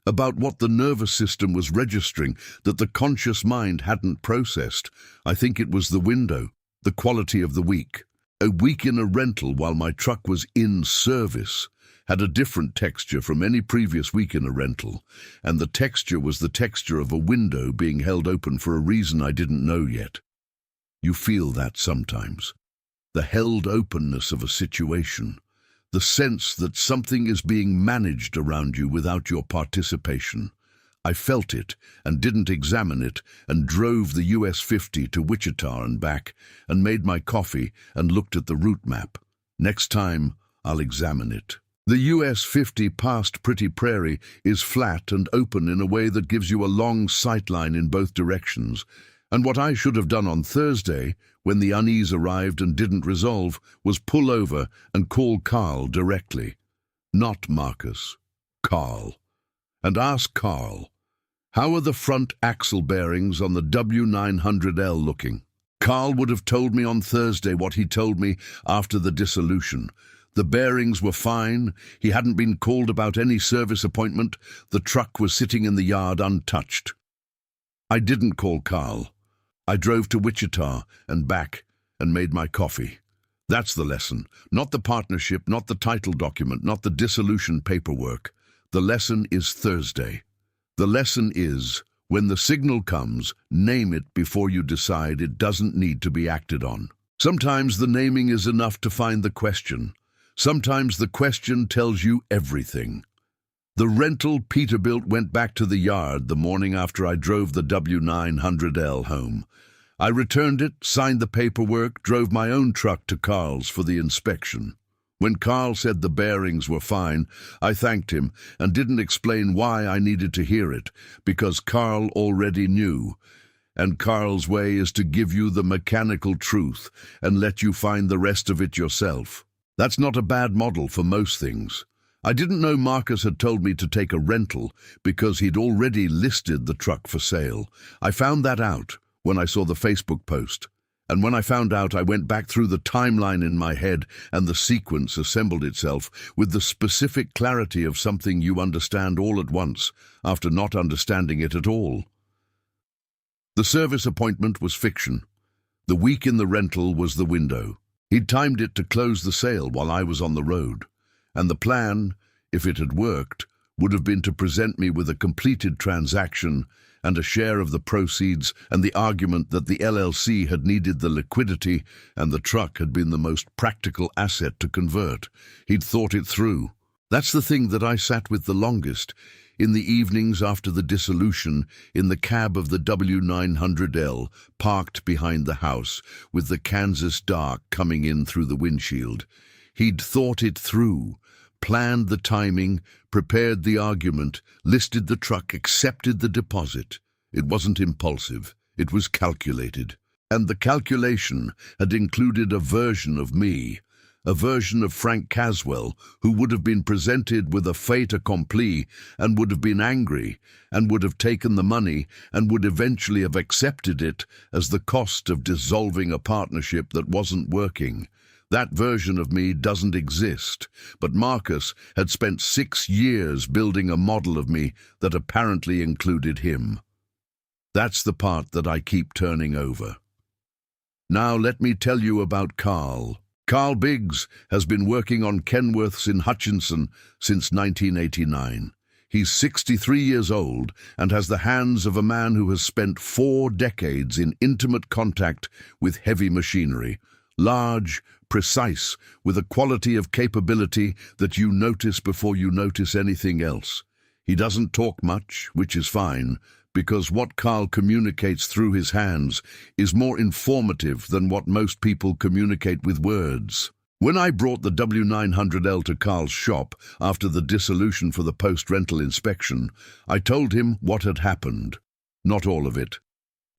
about what the nervous system was registering that the conscious mind hadn't processed. I think it was the window, the quality of the week. A week in a rental while my truck was in service had a different texture from any previous week in a rental, and the texture was the texture of a window being held open for a reason I didn't know yet. You feel that sometimes. the held openness of a situation, the sense that something is being managed around you without your participation. I felt it and didn't examine it and drove the US 50 to Wichita and back and made my coffee and looked at the route map. Next time, I'll examine it. The US 50 past Pretty Prairie is flat and open in a way that gives you a long sightline in both directions. And what I should have done on Thursday, when the unease arrived and didn't resolve, was pull over and call Carl directly. Not Marcus. Carl. And ask Carl, how are the front axle bearings on the W900L looking? Carl would have told me on Thursday what he told me after the dissolution. The bearings were fine, he hadn't been called about any service appointment, the truck was sitting in the yard untouched. I didn't call Carl. I drove to Wichita and back and made my coffee. That's the lesson. Not the partnership, not the title document, not the dissolution paperwork. The lesson is Thursday. The lesson is, when the signal comes, name it before you decide it doesn't need to be acted on. Sometimes the naming is enough to find the question. Sometimes the question tells you everything. The rental Peterbilt went back to the yard the morning after I drove the W900L home. I returned it, signed the paperwork, drove my own truck to Carl's for the inspection. When Carl said the bearings were fine, I thanked him and didn't explain why I needed to hear it, because Carl already knew. And Carl's way is to give you the mechanical truth and let you find the rest of it yourself. That's not a bad model for most things. I didn't know Marcus had told me to take a rental because he'd already listed the truck for sale. I found that out when I saw the Facebook post. And when I found out, I went back through the timeline in my head and the sequence assembled itself with the specific clarity of something you understand all at once after not understanding it at all. The service appointment was fiction. The week in the rental was the window. He'd timed it to close the sale while I was on the road. And the plan, if it had worked, would have been to present me with a completed transaction and a share of the proceeds and the argument that the LLC had needed the liquidity and the truck had been the most practical asset to convert. He'd thought it through. That's the thing that I sat with the longest. In the evenings after the dissolution, in the cab of the W900L, parked behind the house, with the Kansas dark coming in through the windshield. He'd thought it through, planned the timing, prepared the argument, listed the truck, accepted the deposit. It wasn't impulsive, it was calculated. And the calculation had included a version of me, a version of Frank Caswell, who would have been presented with a fait accompli and would have been angry and would have taken the money and would eventually have accepted it as the cost of dissolving a partnership that wasn't working. That version of me doesn't exist, but Marcus had spent 6 years building a model of me that apparently included him. That's the part that I keep turning over. Now let me tell you about Carl. Carl Biggs has been working on Kenworths in Hutchinson since 1989. He's 63 years old and has the hands of a man who has spent 4 decades in intimate contact with heavy machinery, large, precise, with a quality of capability that you notice before you notice anything else. He doesn't talk much, which is fine, because what Carl communicates through his hands is more informative than what most people communicate with words. When I brought the W900L to Carl's shop after the dissolution for the post-rental inspection, I told him what had happened. Not all of it.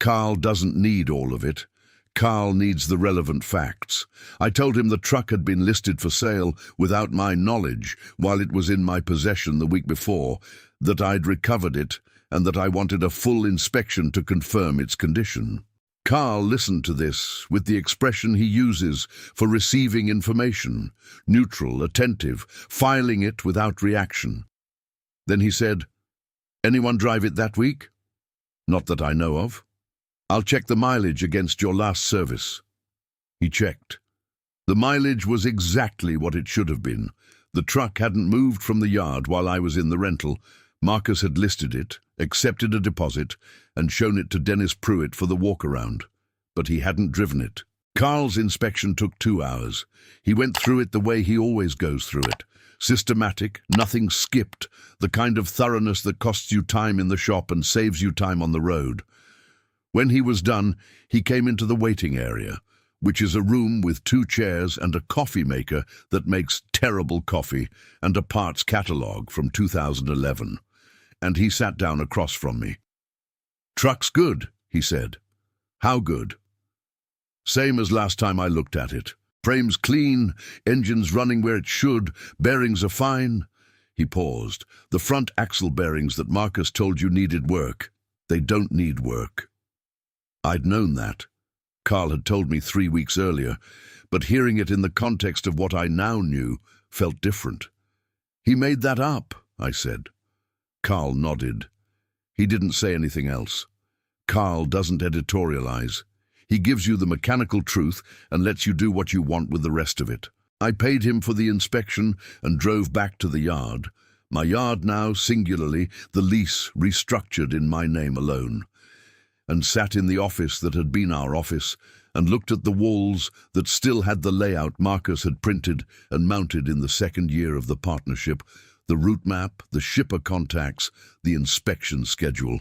Carl doesn't need all of it. Carl needs the relevant facts. I told him the truck had been listed for sale without my knowledge while it was in my possession the week before, that I'd recovered it, and that I wanted a full inspection to confirm its condition. Carl listened to this with the expression he uses for receiving information, neutral, attentive, filing it without reaction. Then he said, "Anyone drive it that week?" "Not that I know of." "I'll check the mileage against your last service." He checked. The mileage was exactly what it should have been. The truck hadn't moved from the yard while I was in the rental. Marcus had listed it, accepted a deposit, and shown it to Dennis Pruitt for the walk-around. But he hadn't driven it. Carl's inspection took 2 hours. He went through it the way he always goes through it. Systematic, nothing skipped, the kind of thoroughness that costs you time in the shop and saves you time on the road. When he was done, he came into the waiting area, which is a room with 2 chairs and a coffee maker that makes terrible coffee and a parts catalogue from 2011. And he sat down across from me. "Truck's good," he said. "How good?" "Same as last time I looked at it. Frame's clean, engine's running where it should, bearings are fine." He paused. "The front axle bearings that Marcus told you needed work. They don't need work." I'd known that. Carl had told me 3 weeks earlier, but hearing it in the context of what I now knew felt different. "He made that up," I said. Carl nodded. He didn't say anything else. Carl doesn't editorialize. He gives you the mechanical truth and lets you do what you want with the rest of it. I paid him for the inspection and drove back to the yard. My yard now, singularly, the lease restructured in my name alone. And sat in the office that had been our office and looked at the walls that still had the layout Marcus had printed and mounted in the 2nd year of the partnership, the route map, the shipper contacts, the inspection schedule.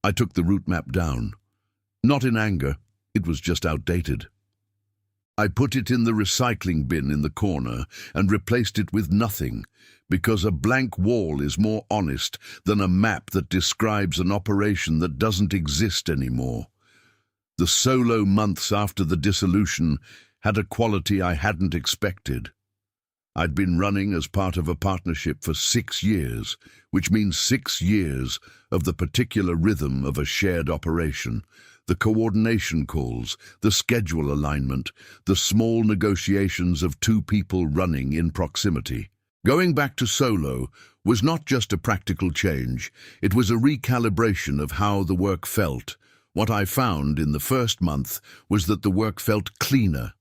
I took the route map down. Not in anger, it was just outdated. I put it in the recycling bin in the corner and replaced it with nothing, because a blank wall is more honest than a map that describes an operation that doesn't exist anymore. The solo months after the dissolution had a quality I hadn't expected. I'd been running as part of a partnership for 6 years, which means 6 years of the particular rhythm of a shared operation, the coordination calls, the schedule alignment, the small negotiations of 2 people running in proximity. Going back to solo was not just a practical change, it was a recalibration of how the work felt. What I found in the first month was that the work felt cleaner,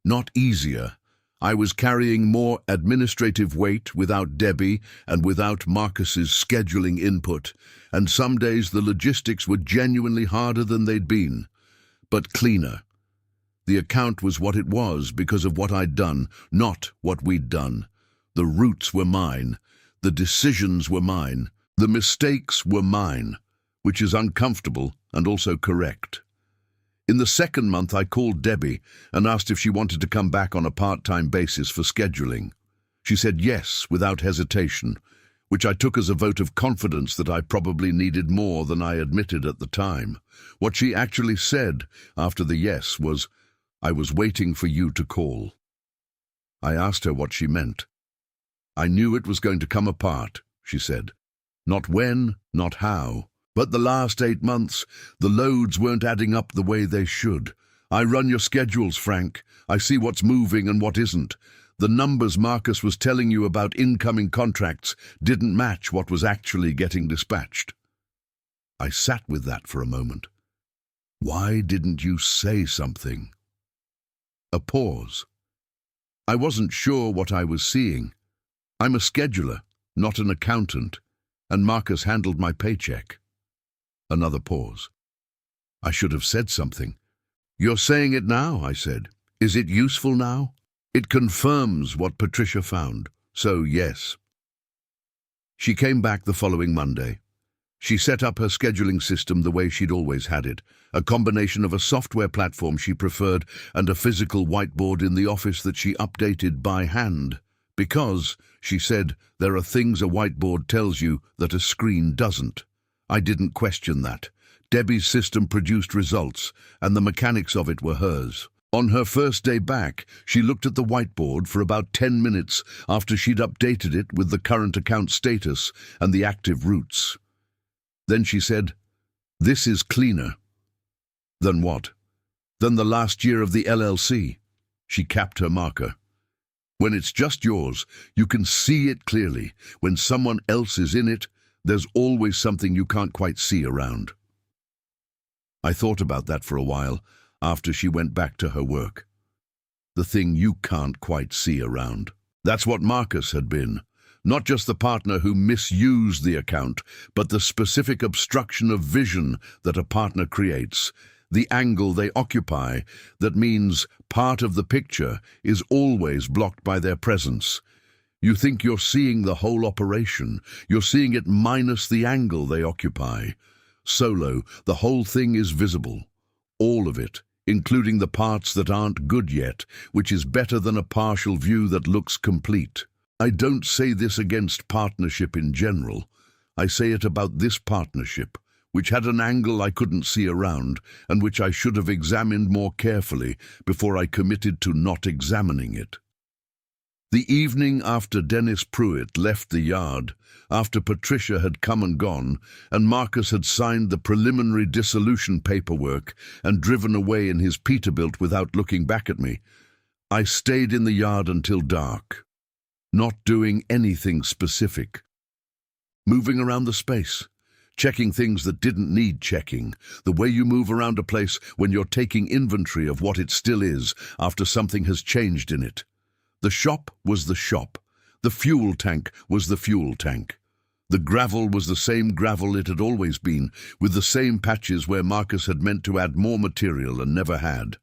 not easier. I was carrying more administrative weight without Debbie and without Marcus's scheduling input, and some days the logistics were genuinely harder than they'd been, but cleaner. The account was what it was because of what I'd done, not what we'd done. The routes were mine, the decisions were mine, the mistakes were mine, which is uncomfortable and also correct. In the 2nd month, I called Debbie and asked if she wanted to come back on a part-time basis for scheduling. She said yes, without hesitation, which I took as a vote of confidence that I probably needed more than I admitted at the time. What she actually said after the yes was, "I was waiting for you to call." I asked her what she meant. "I knew it was going to come apart," she said. "Not when, not how. But the last 8 months, the loads weren't adding up the way they should. I run your schedules, Frank. I see what's moving and what isn't. The numbers Marcus was telling you about incoming contracts didn't match what was actually getting dispatched." I sat with that for a moment. Why didn't you say something? A pause. I wasn't sure what I was seeing. I'm a scheduler, not an accountant, and Marcus handled my paycheck. Another pause. I should have said something. "You're saying it now," I said. "Is it useful now?" "It confirms what Patricia found, so yes." She came back the following Monday. She set up her scheduling system the way she'd always had it, a combination of a software platform she preferred and a physical whiteboard in the office that she updated by hand. Because, she said, there are things a whiteboard tells you that a screen doesn't. I didn't question that. Debbie's system produced results, and the mechanics of it were hers. On her first day back, she looked at the whiteboard for about 10 minutes after she'd updated it with the current account status and the active routes. Then she said, "This is cleaner." "Than what?" "Than the last year of the LLC." She capped her marker. When it's just yours, you can see it clearly. When someone else is in it, there's always something you can't quite see around. I thought about that for a while after she went back to her work. The thing you can't quite see around. That's what Marcus had been. Not just the partner who misused the account, but the specific obstruction of vision that a partner creates. the angle they occupy, that means part of the picture is always blocked by their presence. You think you're seeing the whole operation. You're seeing it minus the angle they occupy. Solo, the whole thing is visible. All of it, including the parts that aren't good yet, which is better than a partial view that looks complete. I don't say this against partnership in general. I say it about this partnership, which had an angle I couldn't see around, and which I should have examined more carefully before I committed to not examining it. The evening after Dennis Pruitt left the yard, after Patricia had come and gone, and Marcus had signed the preliminary dissolution paperwork and driven away in his Peterbilt without looking back at me, I stayed in the yard until dark, not doing anything specific. Moving around the space, checking things that didn't need checking, the way you move around a place when you're taking inventory of what it still is after something has changed in it. The shop was the shop. The fuel tank was the fuel tank. The gravel was the same gravel it had always been, with the same patches where Marcus had meant to add more material and never had.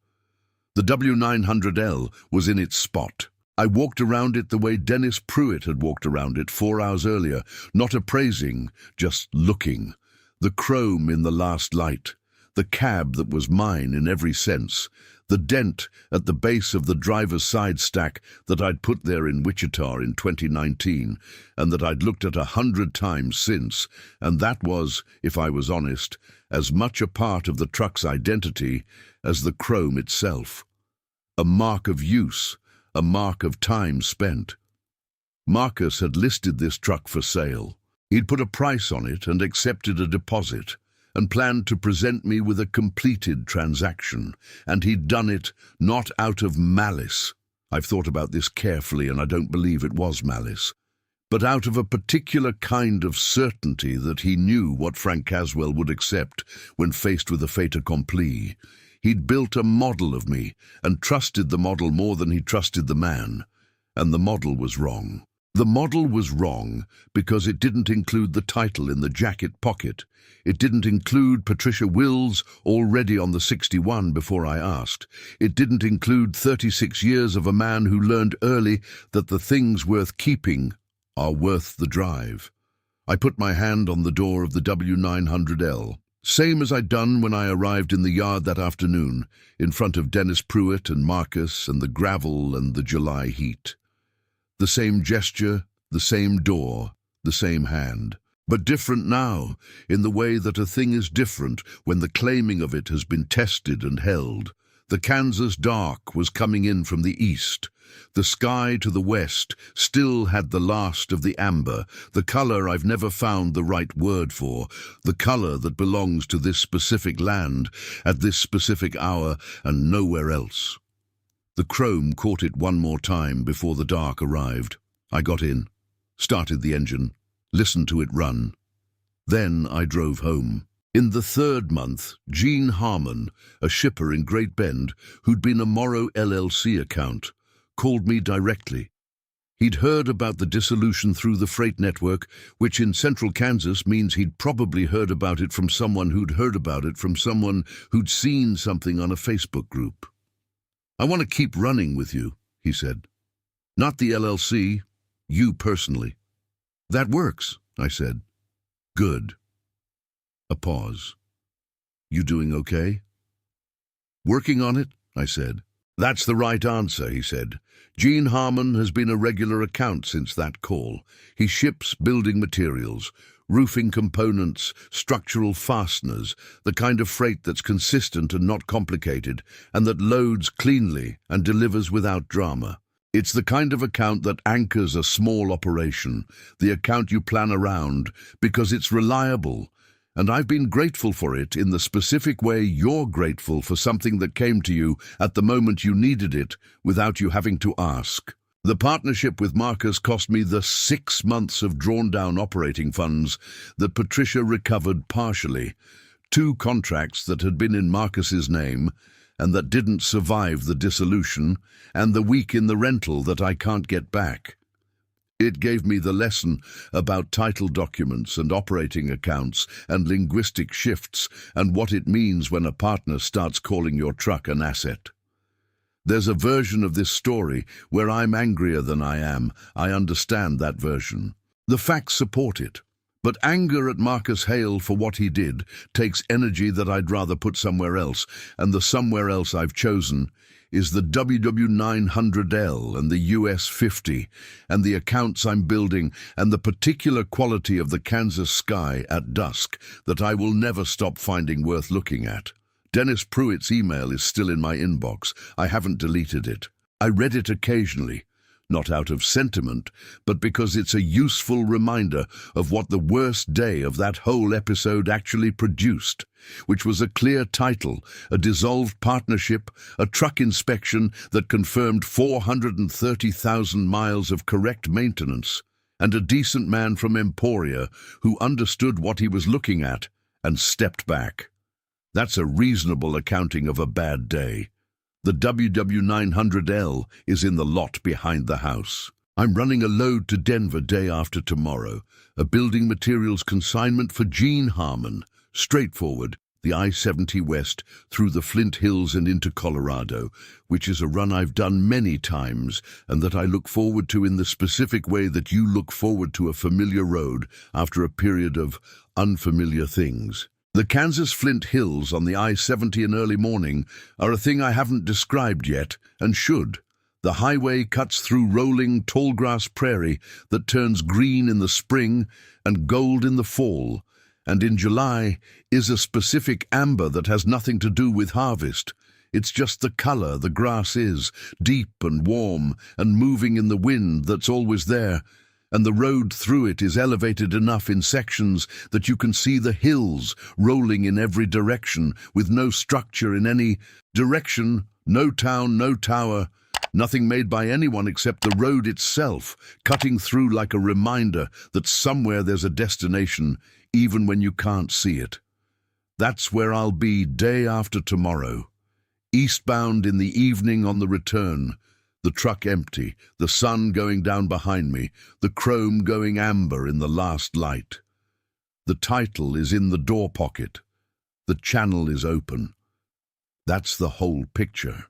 The W900L was in its spot. I walked around it the way Dennis Pruitt had walked around it 4 hours earlier, not appraising, just looking. The chrome in the last light, the cab that was mine in every sense, the dent at the base of the driver's side stack that I'd put there in Wichita in 2019 and that I'd looked at 100 times since, and that was, if I was honest, as much a part of the truck's identity as the chrome itself. A mark of use, a mark of time spent. Marcus had listed this truck for sale. He'd put a price on it and accepted a deposit, and planned to present me with a completed transaction, and he'd done it not out of malice. I've thought about this carefully, and I don't believe it was malice, but out of a particular kind of certainty that he knew what Frank Caswell would accept when faced with a fait accompli. He'd built a model of me, and trusted the model more than he trusted the man, and the model was wrong. The model was wrong because it didn't include the title in the jacket pocket. It didn't include Patricia Wills, already on the 61 before I asked. It didn't include 36 years of a man who learned early that the things worth keeping are worth the drive. I put my hand on the door of the W900L, same as I'd done when I arrived in the yard that afternoon, in front of Dennis Pruitt and Marcus and the gravel and the July heat. The same gesture, the same door, the same hand. But different now, in the way that a thing is different when the claiming of it has been tested and held. The Kansas dark was coming in from the east. The sky to the west still had the last of the amber, the color I've never found the right word for, the color that belongs to this specific land, at this specific hour, and nowhere else. The chrome caught it one more time before the dark arrived. I got in, started the engine, listened to it run. Then I drove home. In the 3rd month, Gene Harmon, a shipper in Great Bend, who'd been a Morrow LLC account, called me directly. He'd heard about the dissolution through the freight network, which in central Kansas means he'd probably heard about it from someone who'd heard about it from someone who'd seen something on a Facebook group. "I want to keep running with you," he said. "Not the LLC, you personally." "That works," I said. "Good." A pause. "You doing okay?" "Working on it," I said. "That's the right answer," he said. "Gene Harmon has been a regular account since that call. He ships building materials, roofing components, structural fasteners, the kind of freight that's consistent and not complicated, and that loads cleanly and delivers without drama. It's the kind of account that anchors a small operation, the account you plan around, because it's reliable. And I've been grateful for it in the specific way you're grateful for something that came to you at the moment you needed it without you having to ask. The partnership with Marcus cost me the 6 months of drawn-down operating funds that Patricia recovered partially, 2 contracts that had been in Marcus's name and that didn't survive the dissolution, and the week in the rental that I can't get back. It gave me the lesson about title documents and operating accounts and linguistic shifts and what it means when a partner starts calling your truck an asset. There's a version of this story where I'm angrier than I am. I understand that version. The facts support it. But anger at Marcus Hale for what he did takes energy that I'd rather put somewhere else, and the somewhere else I've chosen is the W900L and the US 50, and the accounts I'm building, and the particular quality of the Kansas sky at dusk that I will never stop finding worth looking at. Dennis Pruitt's email is still in my inbox. I haven't deleted it. I read it occasionally. Not out of sentiment, but because it's a useful reminder of what the worst day of that whole episode actually produced, which was a clear title, a dissolved partnership, a truck inspection that confirmed 430,000 miles of correct maintenance, and a decent man from Emporia who understood what he was looking at and stepped back. That's a reasonable accounting of a bad day. The W900L is in the lot behind the house. I'm running a load to Denver day after tomorrow, a building materials consignment for Gene Harmon. Straightforward, the I-70 west through the Flint Hills and into Colorado, which is a run I've done many times and that I look forward to in the specific way that you look forward to a familiar road after a period of unfamiliar things. The Kansas Flint Hills on the I-70 in early morning are a thing I haven't described yet, and should. The highway cuts through rolling tallgrass prairie that turns green in the spring and gold in the fall, and in July is a specific amber that has nothing to do with harvest. It's just the color the grass is, deep and warm and moving in the wind that's always there, and the road through it is elevated enough in sections that you can see the hills rolling in every direction with no structure in any direction, no town, no tower, nothing made by anyone except the road itself, cutting through like a reminder that somewhere there's a destination, even when you can't see it. That's where I'll be day after tomorrow, eastbound in the evening on the return. The truck empty, the sun going down behind me, the chrome going amber in the last light. The title is in the door pocket. The channel is open. That's the whole picture.